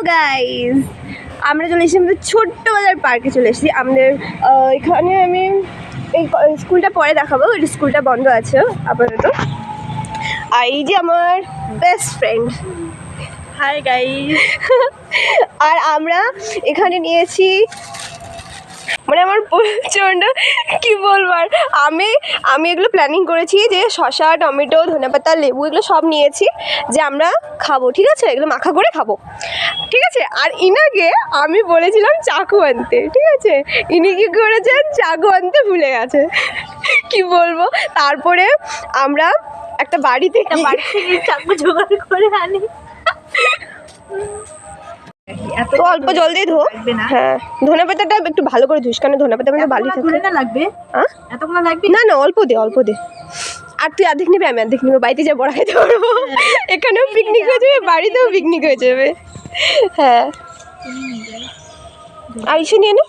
Guys, আমরা চলে এসেছি আমাদের ছোট্ট বাজার পার্কে চলে এসেছি। আমাদের এখানে আমি এই স্কুলটা পরে দেখাবো, এই স্কুলটা বন্ধ আছে আপাতত। আর এই যে আমার বেস্ট ফ্রেন্ড, হাই গাইস। আর আমরা এখানে নিয়েছি, মানে আমার প্রচণ্ড কী বলবো, আর আমি এগুলো প্ল্যানিং করেছি যে শসা, টমেটো, ধনেপাতা, লেবু এগুলো সব নিয়েছি যে আমরা খাবো, ঠিক আছে, এগুলো মাখা করে খাবো, ঠিক আছে। আর ইনাকে আমি বলেছিলাম চাকু আনতে, ঠিক আছে, ইনি কী করেছেন, চাকু আনতে ভুলে গেছে, কি বলবো। তারপরে আমরা একটা বাড়ি থেকে চাকু জোগাড় করে আনি। তো অল্প জল দিয়ে ধো। হ্যাঁ, ধনেপাতাটা একটু ভালো করে ধুস, কারণ ধনেপাতা মানে বালি থাকে না। লাগবে এতক্ষণ লাগবে না, না অল্প দে। আর তুই অর্ধেক নিবি, আমি অর্ধেক নিবো, বাড়িতে যা বড়া খেতে পারবো। এখানেও পিকনিক হয়ে যাবে, বাড়িতেও পিকনিক হয়ে যাবে। হ্যাঁ, আর ইসে নিয়ে নে,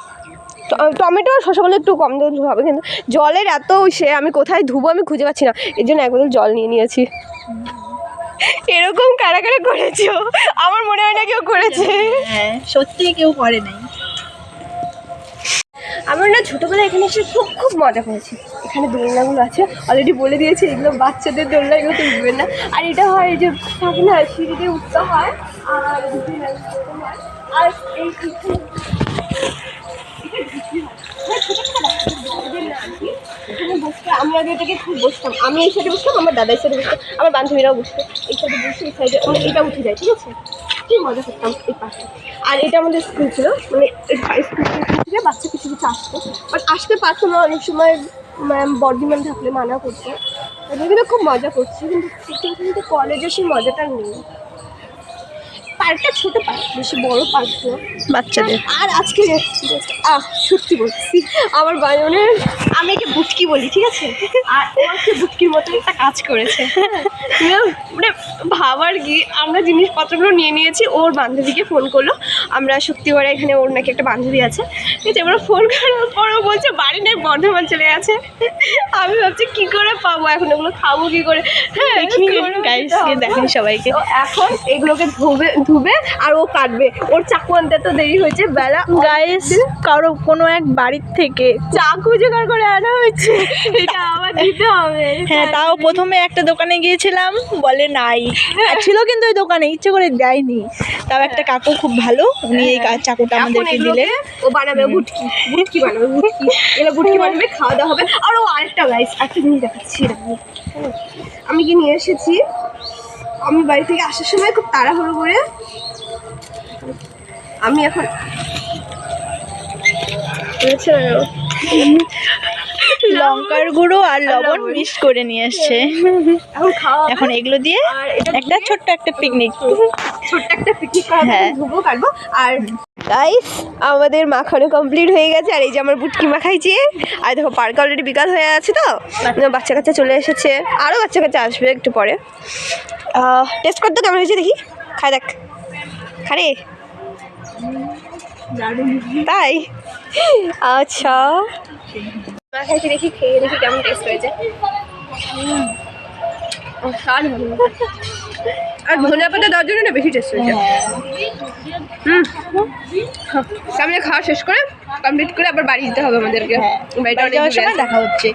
টমেটো আর শসাগুলো একটু কম দেওয়া হবে, কিন্তু জলের এত আমি কোথায় ধুবো আমি খুঁজে পাচ্ছি না, এর জন্য এক বোতল জল নিয়ে নিয়েছি। এরকম কারা কারা করেছো? আমার মনে হয় না কেউ করেছে। হ্যাঁ, সত্যি কেউ করে নাই। আমরা না ছোটোবেলায় এখানে এসে খুব মজা করেছি। এখানে দোলনাগুলো আছে, অলরেডি বলে দিয়েছে এগুলো বাচ্চাদের দোলনা, এগুলো তো উঠবেন না। আর এটা হয় যে থাকে না, সিঁড়িতে উঠতে হয়, আর এই এখানে বসতে আমরা আগে থেকে খুব বসতাম, আমি এই সাইডে বসতাম, আমার দাদা এই সাইডে বসতাম, আমার বান্ধবীরাও বসতো এই সাইডে, বসে এই সাইডে এটা উঠে যায়, ঠিক আছে, খুব মজা করতাম এই পাশে। আর এটা আমাদের স্কুল ছিল, মানে স্কুল থেকে বাচ্চা কিছু আসতো, বাট আসতে পারতো না, অনেক সময় ম্যাম বর্দিমান থাকলে মানা করতো, কিন্তু খুব মজা করছি। কিন্তু কলেজে সেই মজাটা নেই। পার্কটা ছোটো পার্ক, বেশি বড় পার্ক ছিল বাচ্চাদের। আর আজকে সত্যি বলছি, আমার বায়নের আমি একে বুটকি বলি, ঠিক আছে, আর ও হচ্ছে বুটকির মতো একটা কাজ করেছে। মানে ভাবার কি, আমরা জিনিসপত্রগুলো নিয়ে নিয়েছি, ওর বান্ধবীকে ফোন করলো, আমরা শক্তিগড়ে এখানে ওর নাকি একটা বান্ধবী আছে, ঠিক আছে, এবার ফোন করার পরও বলছে বাড়ি নেই, বর্ধমান চলে গেছে। আমি ভাবছি কী করে পাবো এখন, এগুলো খাবো কী করে। হ্যাঁ, দেখেন সবাইকে, এখন এগুলোকে ধুবে আর ও কাটবে, ওর চাকু আনতে তো দেরি হয়েছে বেলা। গাইস, কারো কোনো এক বাড়ির থেকে চাকু জোগাড় করে আনা হয়েছে, এটা আমার দিতে হবে। হ্যাঁ, তাও প্রথমে একটা দোকানে গিয়েছিলাম, বলে নাই, ছিল কিন্তু ওই দোকানে ইচ্ছে করে দেয়নি। তাও একটা কাকু খুব ভালো, উনি এই চাকুটা আমাদেরকে দিলেন। ও বানাবে বুটকি বানাবে, এগুলো বুটকি বানাবে, খাওয়া দাওয়া হবে। আর ও আরেকটা গাইস, একটা জিনিস দেখাচ্ছি, আমি কি নিয়ে এসেছি, আমি বাড়ি থেকে আসার সময় খুব তাড়াহুড়ো করে আমি এখন লঙ্কার গুঁড়ো আর লবণ মিক্স করে নিয়ে এসছে। এখন এগুলো দিয়ে একটা ছোট্ট একটা পিকনিক হ্যাঁ ধুবো কাটবো। আর গাইস, আমাদের মাখানো কমপ্লিট হয়ে গেছে, আর এই যে আমার বুটকি মাখাইছি। আর দেখো পার্কে অলরেডি বিকাল হয়ে আছে, তো বাচ্চা কাচ্চা চলে এসেছে, আরও বাচ্চা কাচ্চা আসবে একটু পরে। টেস্ট করতে কেমন হয়েছে দেখি, খাই দেখ, খারে তাই, আচ্ছা মাখাইছি, দেখি খেয়ে দেখি কেমন টেস্ট হয়েছে। আর ধনিয়া পাতা দেওয়ার জন্য না বেশি টেস্ট হয়েছে। সামনে খাওয়া শেষ করে কমপ্লিট করে আবার বাড়ি যেতে হবে আমাদেরকে, বাড়িটা অনেক দেখা হচ্ছে।